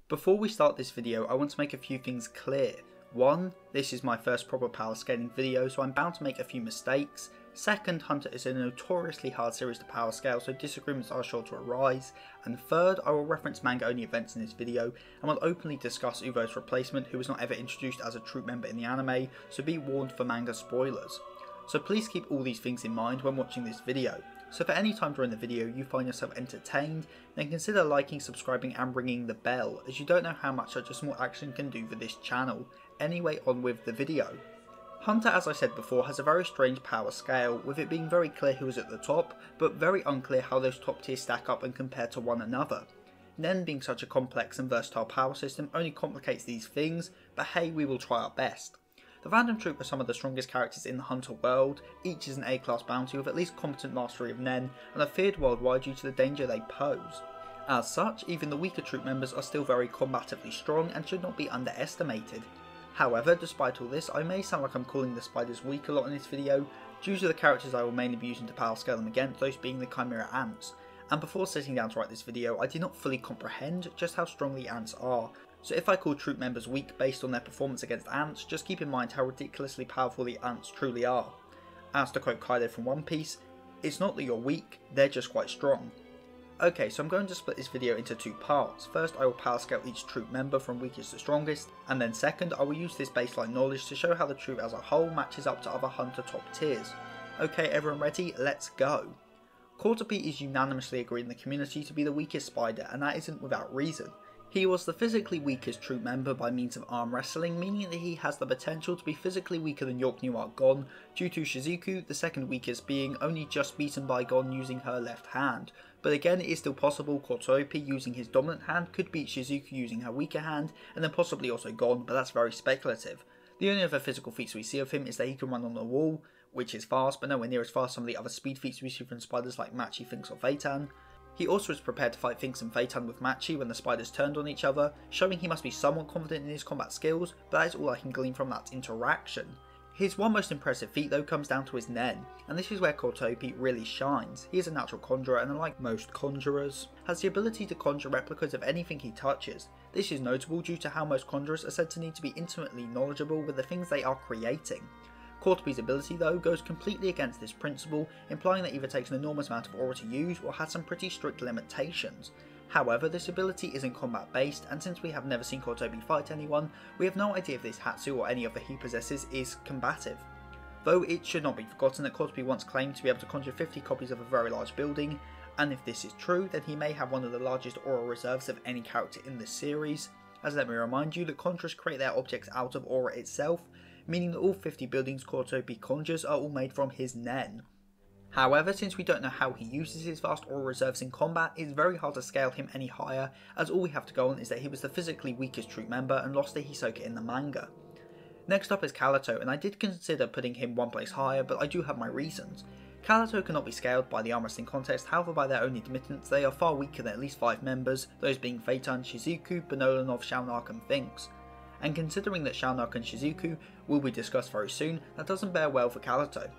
Before we start this video, I want to make a few things clear. 1. This is my first proper power scaling video, so I'm bound to make a few mistakes. 2nd, Hunter is a notoriously hard series to power scale, so disagreements are sure to arise. And 3rd, I will reference manga only events in this video, and will openly discuss Uvo's replacement, who was not ever introduced as a Troupe member in the anime, so be warned for manga spoilers. So please keep all these things in mind when watching this video. So if at any time during the video you find yourself entertained, then consider liking, subscribing and ringing the bell, as you don't know how much such a small action can do for this channel. Anyway, on with the video. Hunter, as I said before, has a very strange power scale, with it being very clear who is at the top, but very unclear how those top tiers stack up and compare to one another. Nen being such a complex and versatile power system only complicates these things, but hey, we will try our best. The Random Troupe are some of the strongest characters in the Hunter world. Each is an A-class bounty with at least competent mastery of Nen, and are feared worldwide due to the danger they pose. As such, even the weaker Troupe members are still very combatively strong and should not be underestimated. However, despite all this, I may sound like I'm calling the spiders weak a lot in this video, due to the characters I will mainly be using to power scale them against, those being the Chimera Ants. And before sitting down to write this video, I did not fully comprehend just how strong the ants are. So if I call Troupe members weak based on their performance against ants, just keep in mind how ridiculously powerful the ants truly are. As to quote Kaido from One Piece, it's not that you're weak, they're just quite strong. Okay, so I'm going to split this video into two parts. First, I will power scale each Troupe member from weakest to strongest, and then second, I will use this baseline knowledge to show how the Troupe as a whole matches up to other Hunter top tiers. Okay, everyone ready? Let's go! Troupe is unanimously agreed in the community to be the weakest spider, and that isn't without reason. He was the physically weakest Troupe member by means of arm wrestling, meaning that he has the potential to be physically weaker than York Noir Gon, due to Shizuku, the second weakest, being only just beaten by Gon using her left hand. But again, it is still possible Troupe using his dominant hand could beat Shizuku using her weaker hand, and then possibly also Gon, but that's very speculative. The only other physical feats we see of him is that he can run on the wall, which is fast, but nowhere near as fast as some of the other speed feats we see from spiders like Machi, Finks or Phaeton. He also is prepared to fight Finks and Phaeton with Machi when the spiders turned on each other, showing he must be somewhat confident in his combat skills, but that is all I can glean from that interaction. His one most impressive feat though comes down to his Nen, and this is where Troupe really shines. He is a natural conjurer and unlike most conjurers, has the ability to conjure replicas of anything he touches. This is notable due to how most conjurers are said to need to be intimately knowledgeable with the things they are creating. Troupe's ability though goes completely against this principle, implying that it either takes an enormous amount of aura to use or has some pretty strict limitations. However, this ability isn't combat based, and since we have never seen Troupe fight anyone, we have no idea if this Hatsu or any other he possesses is combative. Though it should not be forgotten that Troupe once claimed to be able to conjure 50 copies of a very large building, and if this is true, then he may have one of the largest aura reserves of any character in the series, as let me remind you that conjurers create their objects out of aura itself, meaning that all 50 buildings Troupe conjures are all made from his Nen. However, since we don't know how he uses his vast aura reserves in combat, it's very hard to scale him any higher, as all we have to go on is that he was the physically weakest Troupe member and lost to Hisoka in the manga. Next up is Chrollo, and I did consider putting him one place higher, but I do have my reasons. Chrollo cannot be scaled by the arm wrestling contest, however by their own admittance they are far weaker than at least 5 members, those being Phaeton, Shizuku, Bernoullinov, Shaonaku and Finks. And considering that Shaonaku and Shizuku will be discussed very soon, that doesn't bear well for Chrollo.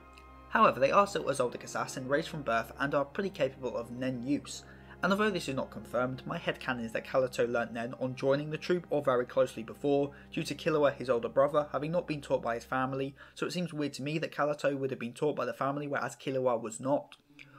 However, they are still a Zoldyck assassin raised from birth and are pretty capable of Nen use. And although this is not confirmed, my headcanon is that Chrollo learnt Nen on joining the Troupe or very closely before, due to Killua, his older brother, having not been taught by his family, so it seems weird to me that Chrollo would have been taught by the family whereas Killua was not.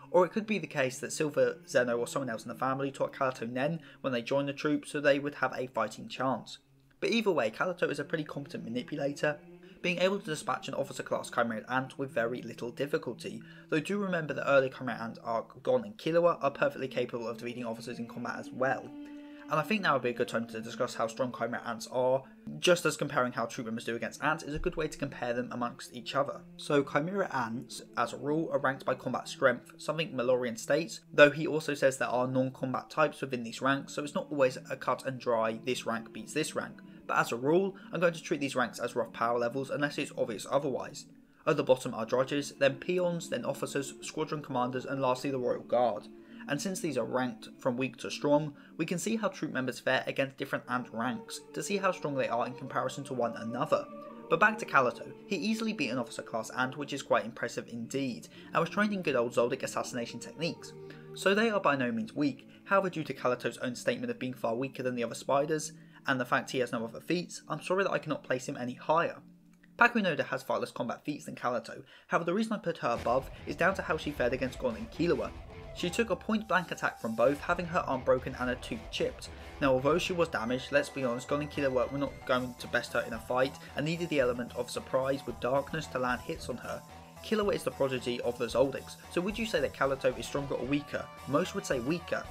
Or it could be the case that Silver, Zeno or someone else in the family taught Chrollo Nen when they joined the Troupe so they would have a fighting chance. But either way, Chrollo is a pretty competent manipulator, being able to dispatch an officer class Chimera Ant with very little difficulty, though do remember that early Chimera Ant are Gon and Killua are perfectly capable of defeating officers in combat as well. And I think now would be a good time to discuss how strong Chimera Ants are, just as comparing how Troupe members do against Ants is a good way to compare them amongst each other. So Chimera Ants, as a rule, are ranked by combat strength, something Mallorean states, though he also says there are non-combat types within these ranks, so it's not always a cut and dry, this rank beats this rank. But as a rule, I'm going to treat these ranks as rough power levels unless it's obvious otherwise. At the bottom are drudges, then peons, then officers, squadron commanders, and lastly the Royal Guard. And since these are ranked from weak to strong, we can see how Troupe members fare against different Ant ranks, to see how strong they are in comparison to one another. But back to Chrollo, he easily beat an officer class Ant, which is quite impressive indeed, and was trained in good old Zoldyck assassination techniques. so they are by no means weak. However, due to Kalato's own statement of being far weaker than the other spiders, and the fact he has no other feats, I'm sorry that I cannot place him any higher. Pakunoda has far less combat feats than Calato, however the reason I put her above is down to how she fared against Gon and Killua. She took a point blank attack from both, having her arm broken and her tooth chipped. Now although she was damaged, let's be honest, Gon and Killua were not going to best her in a fight and needed the element of surprise with darkness to land hits on her. Killua is the prodigy of the Zoldycks, so would you say that Calato is stronger or weaker? Most would say weaker.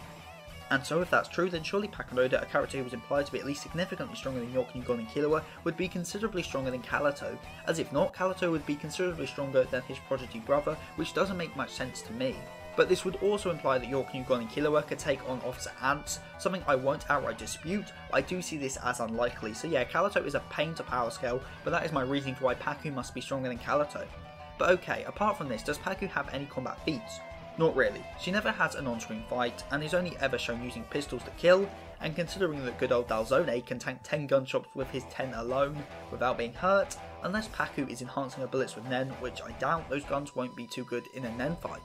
And so if that's true, then surely Pakunoda, a character who was implied to be at least significantly stronger than York, Gon and Killua, would be considerably stronger than Calato, as if not, Calato would be considerably stronger than his prodigy brother, which doesn't make much sense to me. But this would also imply that York, Gon and Killua could take on Officer Ants, something I won't outright dispute, but I do see this as unlikely. So yeah, Calato is a pain to power scale, but that is my reasoning for why Paku must be stronger than Calato. But okay, apart from this, does Paku have any combat feats? Not really. She never has an on-screen fight, and is only ever shown using pistols to kill, and considering that good old Dalzone can tank 10 gunshots with his 10 alone without being hurt, unless Paku is enhancing her bullets with Nen, which I doubt, those guns won't be too good in a Nen fight.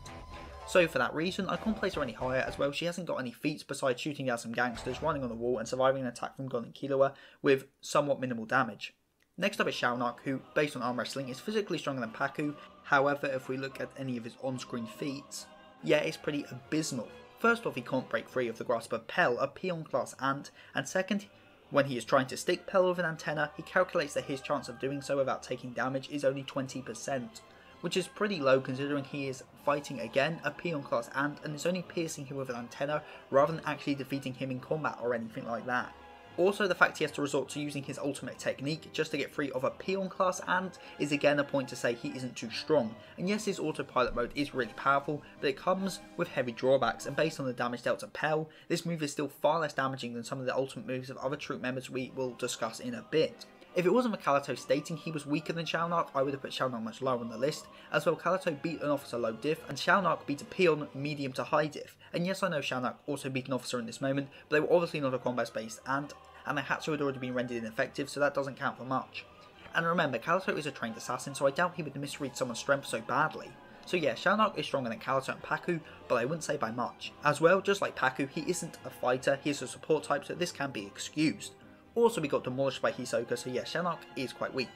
So for that reason, I can't place her any higher, as well she hasn't got any feats besides shooting down some gangsters, running on the wall and surviving an attack from Gon and Killua with somewhat minimal damage. Next up is Shaonaku, who, based on arm wrestling, is physically stronger than Paku. However, if we look at any of his on-screen feats, yeah, it's pretty abysmal. First off, he can't break free of the grasp of Pell, a Peon class ant, and second, when he is trying to stick Pell with an antenna, he calculates that his chance of doing so without taking damage is only 20%, which is pretty low considering he is fighting again a Peon class ant and is only piercing him with an antenna rather than actually defeating him in combat or anything like that. Also, the fact he has to resort to using his ultimate technique just to get free of a Peon class ant is again a point to say he isn't too strong. And yes, his autopilot mode is really powerful, but it comes with heavy drawbacks, and based on the damage dealt to Pell, this move is still far less damaging than some of the ultimate moves of other Troupe members we will discuss in a bit. If it wasn't for Calato stating he was weaker than Shaonaku, I would have put Shaonaku much lower on the list, as well Calato beat an officer low diff, and Shaonaku beat a Peon medium to high diff. And yes, I know Shaonaku also beat an officer in this moment, but they were obviously not a combat based ant, and the Hatsu had already been rendered ineffective, so that doesn't count for much. And remember, Calato is a trained assassin, so I doubt he would misread someone's strength so badly. So yeah, Shaonaku is stronger than Calato and Paku, but I wouldn't say by much. As well, just like Paku, he isn't a fighter, he is a support type, so this can be excused. Also, we got demolished by Hisoka, so yeah, Shaonaku is quite weak.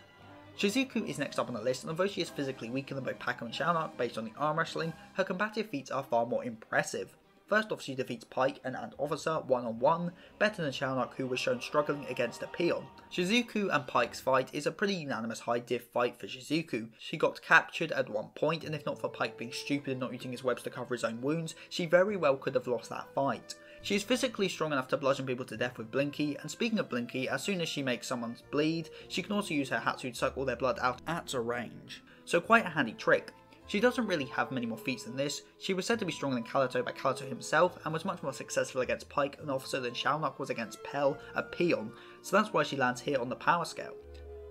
Shizuku is next up on the list, and although she is physically weaker than both Paku and Shaonaku based on the arm wrestling, her combative feats are far more impressive. First off, she defeats Pike, an ant officer, one-on-one, better than Shaonaku, who was shown struggling against a Peon. Shizuku and Pike's fight is a pretty unanimous high diff fight for Shizuku. She got captured at one point, and if not for Pike being stupid and not using his webs to cover his own wounds, she very well could have lost that fight. She is physically strong enough to bludgeon people to death with Blinky, and speaking of Blinky, as soon as she makes someone bleed, she can also use her Hatsu to suck all their blood out at a range. So quite a handy trick. She doesn't really have many more feats than this. She was said to be stronger than Calato by Calato himself, and was much more successful against Pike, an officer, than Shaonaku was against Pell, a Peon, so that's why she lands here on the power scale.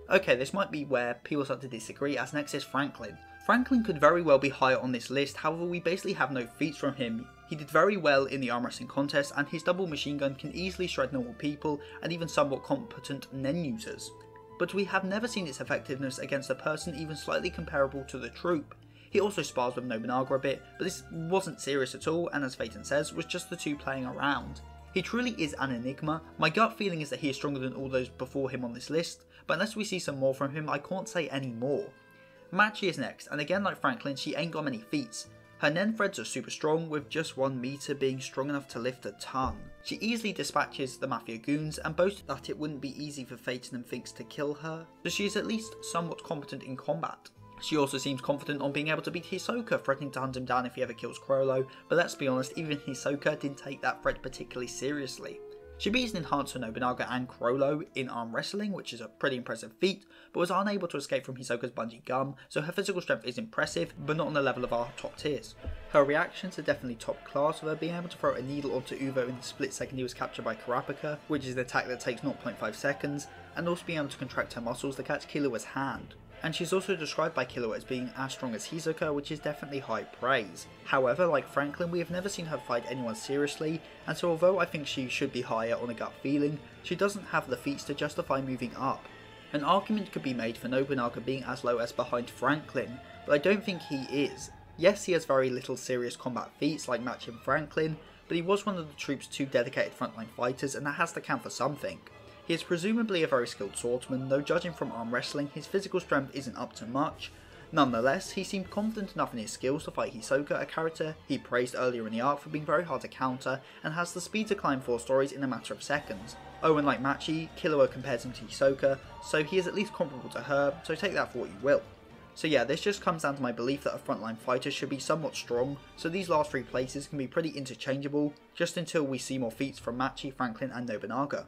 Okay, this might be where people start to disagree, as next is Franklin. Franklin could very well be higher on this list, however we basically have no feats from him. He did very well in the arm wrestling contest, and his double machine gun can easily shred normal people and even somewhat competent Nen users. But we have never seen its effectiveness against a person even slightly comparable to the Troupe. He also spars with Nobunaga a bit, but this wasn't serious at all, and as Phaeton says, was just the two playing around. He truly is an enigma. My gut feeling is that he is stronger than all those before him on this list, but unless we see some more from him, I can't say any more. Machi is next, and again like Franklin, she ain't got many feats. Her Nen threads are super strong, with just 1 meter being strong enough to lift a ton. She easily dispatches the Mafia goons, and boasted that it wouldn't be easy for Phaeton and Finks to kill her, so she is at least somewhat competent in combat. She also seems confident on being able to beat Hisoka, threatening to hunt him down if he ever kills Chrollo, but let's be honest, even Hisoka didn't take that threat particularly seriously. She beats an enhancer Nobunaga and Chrollo in arm wrestling, which is a pretty impressive feat, but was unable to escape from Hisoka's bungee gum, so her physical strength is impressive, but not on the level of our top tiers. Her reactions are definitely top class, with her being able to throw a needle onto Uvo in the split second he was captured by Kurapika, which is an attack that takes 0.5 seconds, and also being able to contract her muscles to catch Killua's hand. And she's also described by Killua as being as strong as Hisoka, which is definitely high praise. However, like Franklin, we have never seen her fight anyone seriously, and so although I think she should be higher on a gut feeling, she doesn't have the feats to justify moving up. An argument could be made for Nobunaga being as low as behind Franklin, but I don't think he is. Yes, he has very little serious combat feats like matching Franklin, but he was one of the Troupe's 2 dedicated frontline fighters, and that has to count for something. He is presumably a very skilled swordsman, though judging from arm wrestling, his physical strength isn't up to much. Nonetheless, he seemed confident enough in his skills to fight Hisoka, a character he praised earlier in the arc for being very hard to counter, and has the speed to climb 4 stories in a matter of seconds. Oh, and like Machi, Killua compares him to Hisoka, so he is at least comparable to her, so take that for what you will. So yeah, this just comes down to my belief that a frontline fighter should be somewhat strong, so these last 3 places can be pretty interchangeable, just until we see more feats from Machi, Franklin and Nobunaga.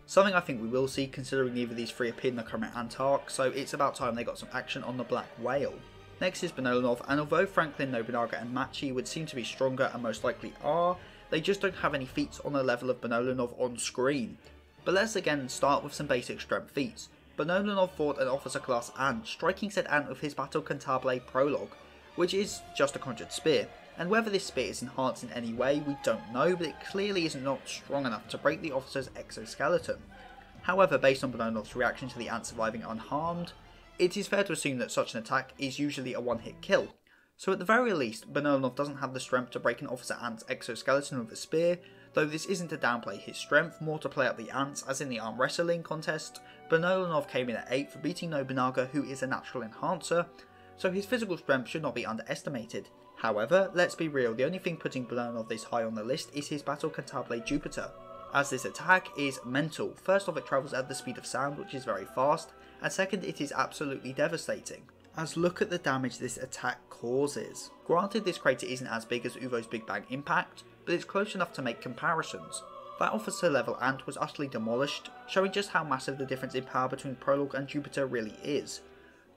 Something I think we will see, considering neither of these 3 appeared in the current Ant-Arc, so it's about time they got some action on the Black Whale. Next is Bernoullinov, and although Franklin, Nobunaga and Machi would seem to be stronger and most likely are, they just don't have any feats on the level of Bernoullinov on screen. But let's again start with some basic strength feats. Bernoullinov fought an officer class Ant, striking said Ant with his Battle Cantabile Prologue, which is just a conjured spear. And whether this spear is enhanced in any way, we don't know, but it clearly is not strong enough to break the officer's exoskeleton. However, based on Bernoullinov's reaction to the Ant surviving unharmed, it is fair to assume that such an attack is usually a one-hit kill. So at the very least, Bernoullinov doesn't have the strength to break an officer Ant's exoskeleton with a spear, though this isn't to downplay his strength, more to play up the Ants, as in the arm wrestling contest. Bernoullinov came in at 8 for beating Nobunaga, who is a natural enhancer, so his physical strength should not be underestimated. However, let's be real, the only thing putting Bernoullinov this high on the list is his Battle Cantabile Jupiter, as this attack is mental. First off, it travels at the speed of sound, which is very fast, and second, it is absolutely devastating. As look at the damage this attack causes. Granted, this crater isn't as big as Uvo's Big Bang Impact, but it's close enough to make comparisons. That officer level Ant was utterly demolished, showing just how massive the difference in power between Prologue and Jupiter really is.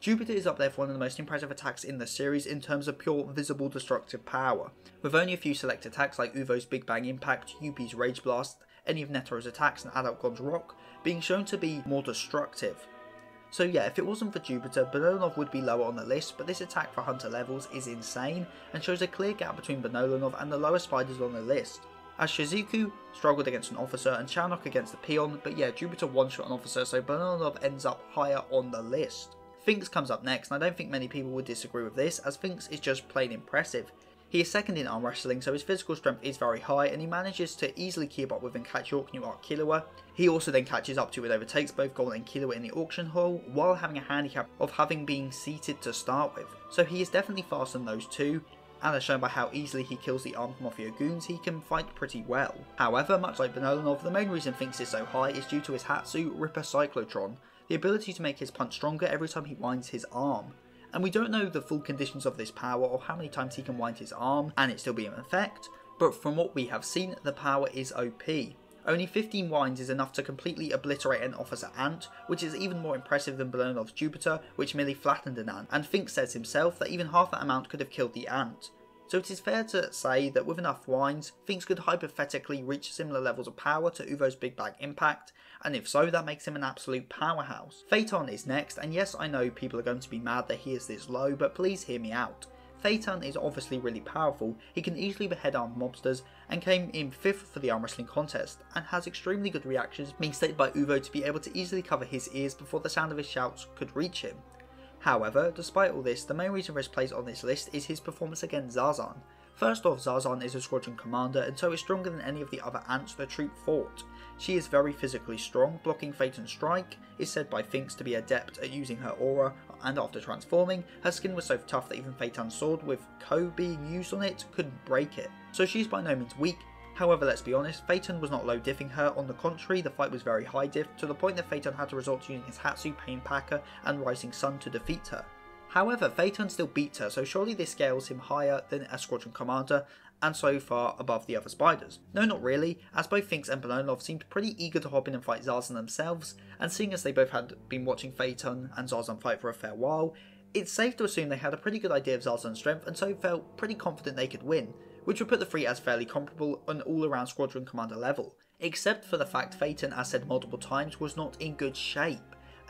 Jupiter is up there for one of the most impressive attacks in the series in terms of pure visible destructive power, with only a few select attacks like Uvo's Big Bang Impact, Yuppie's Rage Blast, any of Neto's attacks and Adult God's Rock being shown to be more destructive. So yeah, if it wasn't for Jupiter, Bernoullinov would be lower on the list, but this attack for Hunter levels is insane and shows a clear gap between Bernoullinov and the lower spiders on the list. As Shizuku struggled against an officer and Shaonaku against the peon, but yeah, Jupiter one-shot an officer, so Bernoullinov ends up higher on the list. Finks comes up next, and I don't think many people would disagree with this, as Finks is just plain impressive. He is second in arm wrestling, so his physical strength is very high, and he manages to easily keep up with and catch York New Arc Killua. He also then catches up to and overtakes both Gold and Killua in the auction hall, while having a handicap of having been seated to start with. So he is definitely faster than those two, and as shown by how easily he kills the armed Mafia goons, he can fight pretty well. However, much like Bernoullinov, the main reason Finks is so high is due to his Hatsu, Ripper Cyclotron, the ability to make his punch stronger every time he winds his arm. And we don't know the full conditions of this power or how many times he can wind his arm and it still be in effect, but from what we have seen, the power is OP. Only 15 winds is enough to completely obliterate an officer Ant, which is even more impressive than Bernoullinov's Jupiter, which merely flattened an Ant, and Finks says himself that even half that amount could have killed the Ant. So it is fair to say that with enough winds, Finks could hypothetically reach similar levels of power to Uvo's Big Bang Impact, and if so, that makes him an absolute powerhouse. Phaeton is next, and yes, I know people are going to be mad that he is this low, but please hear me out. Phaeton is obviously really powerful, he can easily behead armed mobsters, and came in 5th for the arm wrestling contest, and has extremely good reactions, being stated by Uvo to be able to easily cover his ears before the sound of his shouts could reach him. However, despite all this, the main reason for his place on this list is his performance against Zazan. First off, Zazan is a squadron commander and so is stronger than any of the other Ants the Troupe fought. She is very physically strong, blocking Phaeton's strike, is said by Finks to be adept at using her aura, and after transforming, her skin was so tough that even Phaeton's sword with Ko being used on it couldn't break it. So she's by no means weak. However, let's be honest, Phaeton was not low diffing her, on the contrary, the fight was very high diff, to the point that Phaeton had to resort to using his Hatsu, Pain Packer, and Rising Sun to defeat her. However, Phaeton still beats her, so surely this scales him higher than a squadron commander, and so far above the other spiders. No, not really, as both Finks and Bernoullinov seemed pretty eager to hop in and fight Zazan themselves, and seeing as they both had been watching Phaeton and Zazan fight for a fair while, it's safe to assume they had a pretty good idea of Zazan's strength and so felt pretty confident they could win, which would put the three as fairly comparable on all-around squadron commander level, except for the fact Phaeton, as said multiple times, was not in good shape.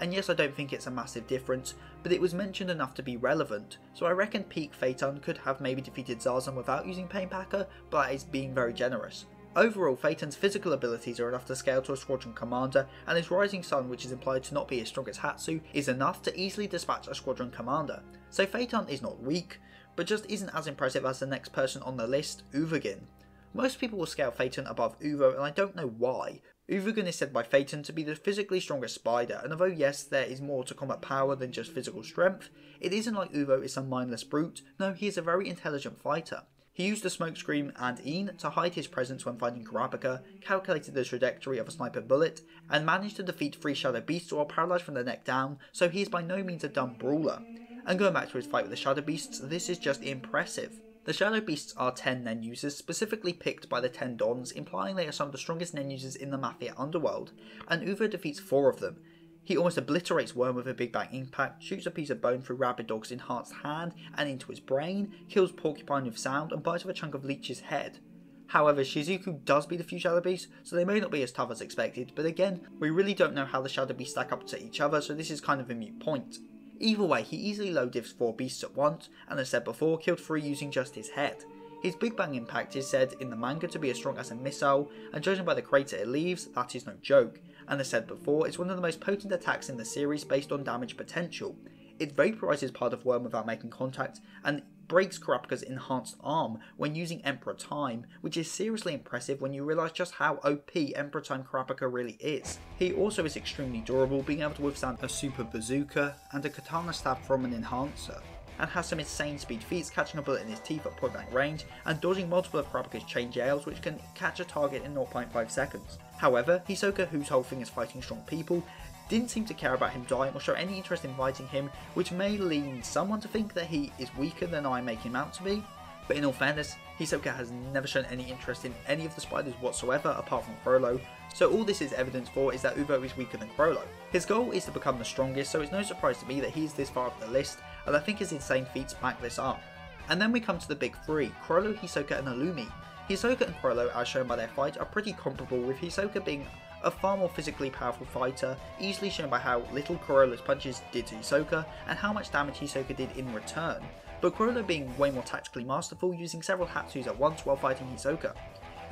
And yes, I don't think it's a massive difference, but it was mentioned enough to be relevant, so I reckon peak Phaeton could have maybe defeated Zazan without using Pain Packer, but that is being very generous. Overall, Phaeton's physical abilities are enough to scale to a squadron commander, and his Rising Sun, which is implied to not be as strong as Hatsu, is enough to easily dispatch a squadron commander. So Phaeton is not weak, but just isn't as impressive as the next person on the list, Uvagin. Most people will scale Phaeton above Uvo, and I don't know why. Uvagin is said by Phaeton to be the physically strongest spider, and although yes, there is more to combat power than just physical strength, it isn't like Uvo is some mindless brute. No, he is a very intelligent fighter. He used the smokescreen and Een to hide his presence when fighting Kurapika, calculated the trajectory of a sniper bullet, and managed to defeat 3 shadow beasts while paralysed from the neck down, so he is by no means a dumb brawler. And going back to his fight with the shadow beasts, this is just impressive. The shadow beasts are 10 nen users, specifically picked by the 10 Dons, implying they are some of the strongest nen users in the Mafia underworld, and Uvo defeats 4 of them. He almost obliterates Worm with a big bang impact, shoots a piece of bone through Rabid Dog's enhanced hand and into his brain, kills Porcupine with sound, and bites off a chunk of Leech's head. However, Shizuku does beat a few shadow beasts, so they may not be as tough as expected, but again, we really don't know how the shadow beasts stack up to each other, so this is kind of a moot point. Either way, he easily low diffs 4 beasts at once, and as said before, killed 3 using just his head. His Big Bang Impact is said in the manga to be as strong as a missile, and judging by the crater it leaves, that is no joke, and as said before, it's one of the most potent attacks in the series based on damage potential. It vaporizes part of Worm without making contact, and breaks Kurapika's enhanced arm when using Emperor Time, which is seriously impressive when you realise just how OP Emperor Time Kurapika really is. He also is extremely durable, being able to withstand a super bazooka and a katana stab from an enhancer, and has some insane speed feats, catching a bullet in his teeth at point blank range and dodging multiple of Kurapika's chain jails, which can catch a target in 0.5 seconds. However, Hisoka, whose whole thing is fighting strong people, didn't seem to care about him dying or show any interest in fighting him, which may lead someone to think that he is weaker than I make him out to be. But in all fairness, Hisoka has never shown any interest in any of the spiders whatsoever apart from Chrollo, so all this is evidence for is that Uvo is weaker than Chrollo. His goal is to become the strongest, so it's no surprise to me that he is this far up the list, and I think his insane feats back this up. And then we come to the big 3, Chrollo, Hisoka and Illumi. Hisoka and Chrollo, as shown by their fight, are pretty comparable, with Hisoka being a far more physically powerful fighter, easily shown by how little Chrollo's punches did to Hisoka and how much damage Hisoka did in return, but Chrollo being way more tactically masterful, using several Hatsus at once while fighting Hisoka.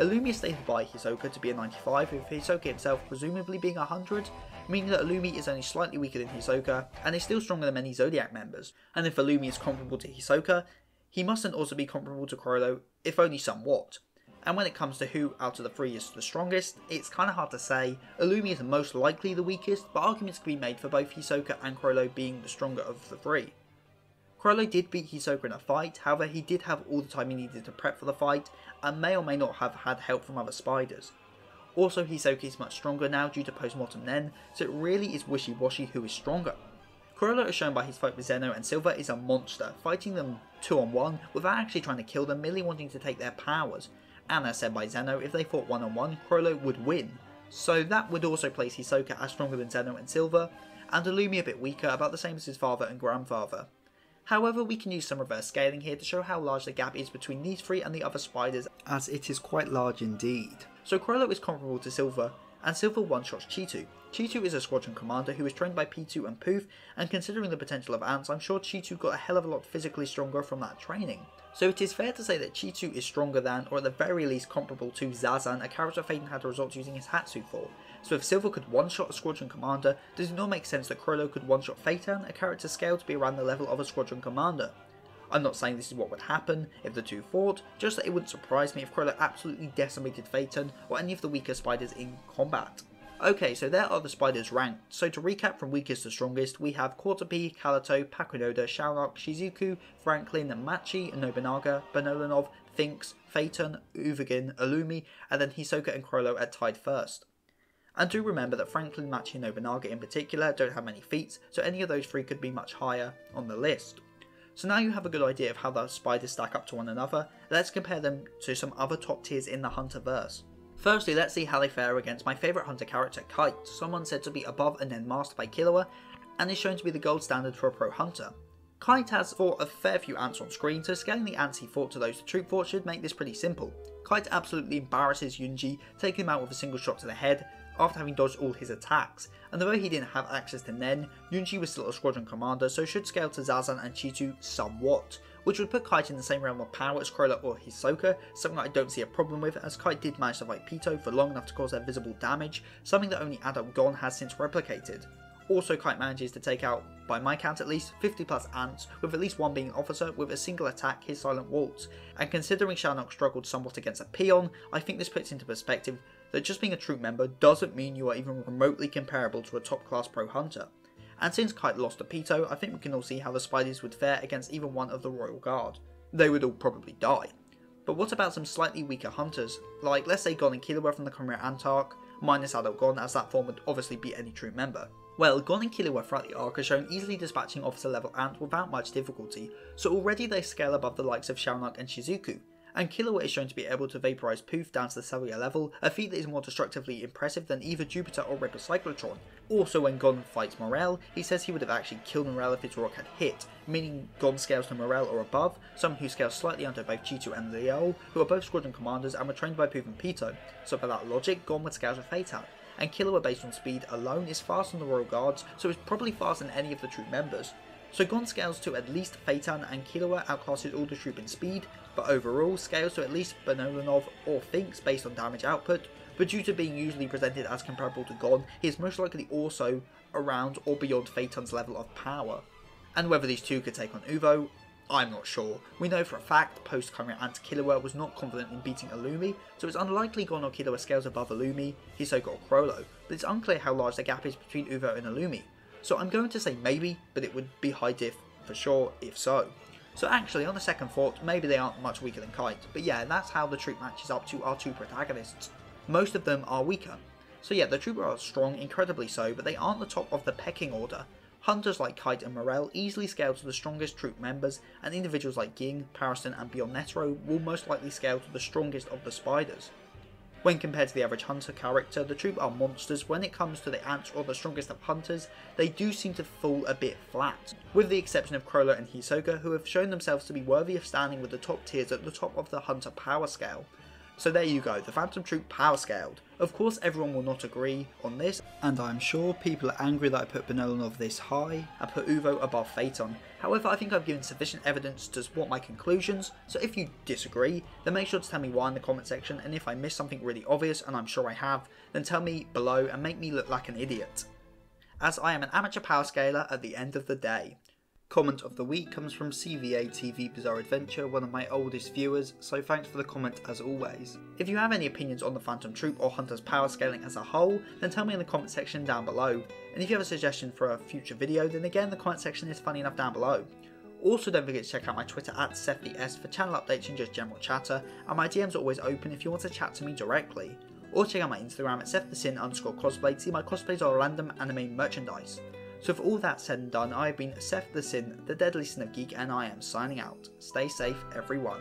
Illumi is stated by Hisoka to be a 95, with Hisoka himself presumably being 100, meaning that Illumi is only slightly weaker than Hisoka and is still stronger than many Zodiac members, and if Illumi is comparable to Hisoka, he mustn't also be comparable to Chrollo, if only somewhat. And when it comes to who out of the 3 is the strongest, it's kinda hard to say. Illumi is most likely the weakest, but arguments can be made for both Hisoka and Chrollo being the stronger of the 3. Chrollo did beat Hisoka in a fight, however he did have all the time he needed to prep for the fight, and may or may not have had help from other spiders. Also, Hisoka is much stronger now due to post-mortem Nen, so it really is wishy-washy who is stronger. Chrollo, as shown by his fight with Zeno and Silver, is a monster, fighting them 2-on-1 without actually trying to kill them, merely wanting to take their powers. And as said by Zeno, if they fought 1-on-1, Chrollo would win. So that would also place Hisoka as stronger than Zeno and Silver, and Illumi a bit weaker, about the same as his father and grandfather. However, we can use some reverse scaling here to show how large the gap is between these 3 and the other spiders, as it is quite large indeed. So Chrollo is comparable to Silver, and Silver one-shots Cheetu. Cheetu is a squadron commander who was trained by P2 and Poof, and considering the potential of ants, I'm sure Cheetu got a hell of a lot physically stronger from that training. So it is fair to say that Cheetu is stronger than, or at the very least comparable to, Zazan, a character Phaeton had to resort to using his Hatsu for. So if Silver could one-shot a squadron commander, does it not make sense that Chrollo could one-shot Phaeton, a character scaled to be around the level of a squadron commander? I'm not saying this is what would happen if the 2 fought, just that it wouldn't surprise me if Chrollo absolutely decimated Phaeton or any of the weaker spiders in combat. Okay, so there are the spiders ranked. So to recap from weakest to strongest, we have Quaterpie, Calato, Paquinoda, Shaonaku, Shizuku, Franklin, Machi, Nobunaga, Bernoullinov, Finks, Phaeton, Uvagin, Illumi, and then Hisoka and Chrollo at tied first. And do remember that Franklin, Machi, and Nobunaga in particular don't have many feats, so any of those 3 could be much higher on the list. So now you have a good idea of how the spiders stack up to one another, let's compare them to some other top tiers in the Hunterverse. Firstly, let's see how they fare against my favourite hunter character, Kite, someone said to be above and then mastered by Killua, and is shown to be the gold standard for a pro hunter. Kite has fought a fair few ants on screen, so scaling the ants he fought to those the Troupe fought should make this pretty simple. Kite absolutely embarrasses Yunji, taking him out with a single shot to the head, after having dodged all his attacks, and although he didn't have access to Nen, Yunji was still a squadron commander, so should scale to Zazan and Cheetu somewhat, which would put Kite in the same realm of power as Chrollo or Hisoka, something that I don't see a problem with, as Kite did manage to fight Pito for long enough to cause their visible damage, something that only adult Gon has since replicated. Also, Kite manages to take out, by my count at least, 50 plus ants, with at least one being an officer with a single attack, his Silent Waltz. And considering Shaonaku struggled somewhat against a peon, I think this puts into perspective that just being a troop member doesn't mean you are even remotely comparable to a top class pro hunter. And since Kite lost to Phaeton, I think we can all see how the Spideys would fare against even one of the Royal Guard. They would all probably die. But what about some slightly weaker hunters, like let's say Gon and Killua from the Chimera Ant arc, minus Adult Gon, as that form would obviously beat any troop member. Well, Gon and Killua throughout the arc are shown easily dispatching officer level ant without much difficulty, so already they scale above the likes of Shaonaku and Shizuku, and Killua is shown to be able to vaporize poof down to the cellular level, a feat that is more destructively impressive than either Jupiter or Ripper Cyclotron. Also, when Gon fights Morel, he says he would have actually killed Morel if his rock had hit, meaning Gon scales to Morel or above, someone who scales slightly under both Chitu and Liao, who are both squadron commanders and were trained by Poof and Phaeton, so by that logic, Gon would scale to Phaeton. And Killua based on speed alone is faster than the Royal Guards, so is probably faster than any of the troop members. So Gon scales to at least Phaeton and Killua outclasses all the troop in speed, but overall scales to at least Bernoullinov or Finks based on damage output, but due to being usually presented as comparable to Gon, he is most likely also around or beyond Phaeton's level of power. And whether these two could take on Uvo, I'm not sure. We know for a fact post-Chimera Ant Killua was not confident in beating Illumi, so it's unlikely Gon or Killua scales above Illumi, Hisoka or Chrollo, but it's unclear how large the gap is between Uvo and Illumi. So I'm going to say maybe, but it would be high diff for sure if so. So actually, on the second thought, maybe they aren't much weaker than Kite, but yeah, that's how the troop matches up to our two protagonists. Most of them are weaker. So yeah, the troop are strong, incredibly so, but they aren't the top of the pecking order. Hunters like Kite and Morel easily scale to the strongest troop members, and individuals like Ging, Pariston and Beyond Netero will most likely scale to the strongest of the spiders. When compared to the average hunter character, the troop are monsters. When it comes to the ants or the strongest of hunters, they do seem to fall a bit flat, with the exception of Chrollo and Hisoka, who have shown themselves to be worthy of standing with the top tiers at the top of the hunter power scale. So there you go, the Phantom Troop power scaled. Of course everyone will not agree on this, and I'm sure people are angry that I put Bernoullinov this high and put Uvo above Phaeton. However, I think I've given sufficient evidence to support my conclusions, so if you disagree, then make sure to tell me why in the comment section, and if I missed something really obvious, and I'm sure I have, then tell me below and make me look like an idiot. As I am an amateur power scaler at the end of the day. Comment of the week comes from CVA TV Bizarre Adventure, one of my oldest viewers, so thanks for the comment as always. If you have any opinions on the Phantom Troop or Hunter's power scaling as a whole, then tell me in the comment section down below. And if you have a suggestion for a future video, then again the comment section is funny enough down below. Also don't forget to check out my Twitter at SethTheS for channel updates and just general chatter, and my DMs are always open if you want to chat to me directly. Or check out my Instagram at SethTheSin_cosplay to see my cosplays or random anime merchandise. So for all that said and done, I have been Seth the Sin, the Deadly Sin of Geek, and I am signing out. Stay safe, everyone.